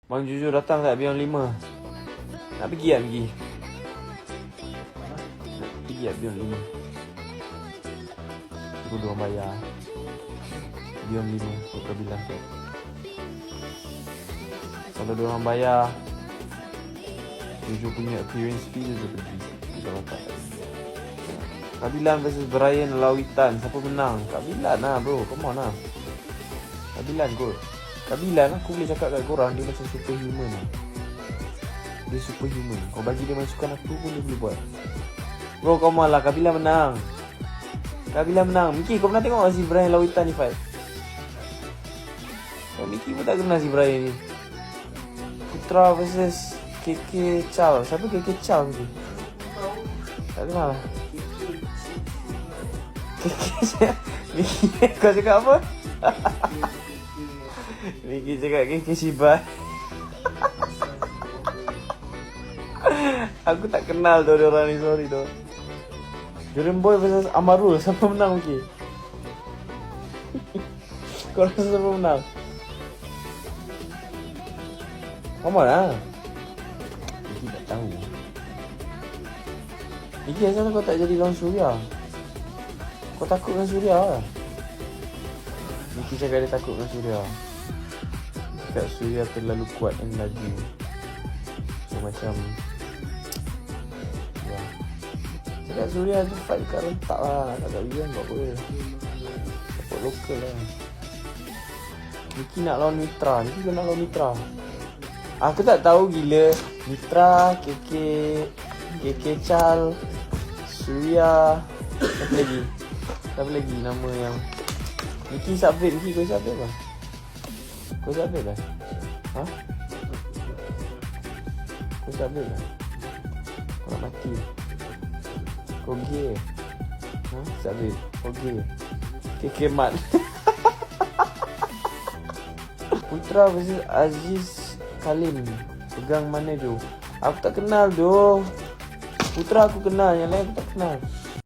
Bang Juju datang tak Beyond 5? Nak pergi tak pergi? Nak pergi tak Beyond 5? Suruh diorang bayar Beyond 5 kau bilang tu. Kalau diorang bayar Juju punya appearance fee Juju pergi. Kalau tak Kabilan versus Brian Lawitan. Siapa menang? Kabilan lah bro. Come on lah. Kabilan kot. Kabilan aku boleh cakap kat korang dia macam superhuman lah. Dia superhuman. Kau bagi dia masukan aku pun dia boleh buat. Bro come on lah. Kabilan menang. Kabilan menang. Miki kau pernah tengok tak si Brian Lawitan ni fight? Miki pun tak kenal si Brian ni. Putra versus KK Chow. Siapa KK Chow ni? Tak kenal lah. Miki kau cakap apa? Miki cakap KK Shiba. Aku tak kenal tu dia orang ni, sorry tu. Jurem Boy versus Amarul. Siapa menang Miki? Kau rasa siapa menang? Come on lah. Miki tak tahu. Miki asal kau tak jadi lawan Surya? Kau takut dengan Surya lah. Miki cakap dia takut dengan Surya. Cakap Surya terlalu kuat dan laju. So macam ya. Cakap Surya tu fight kat rentak lah. Tak kat Wigan buat apa. Support lokal lah. Miki nak lawan Mitra. Miki kena lawan Mitra. Aku tak tahu gila. Mitra, KK Chal, Surya. Siapa lagi nama yang Miki submit. Miki kau submit apa? Kau submit lah? Ha? Kau submit lah? Kau nak mati? Kau gay? Ha? Submit? Kau gay? KK Mat. Putra versus Aziz Kalim. Pegang mana tu? Aku tak kenal tu. Putra aku kenal, yang lain aku tak kenal.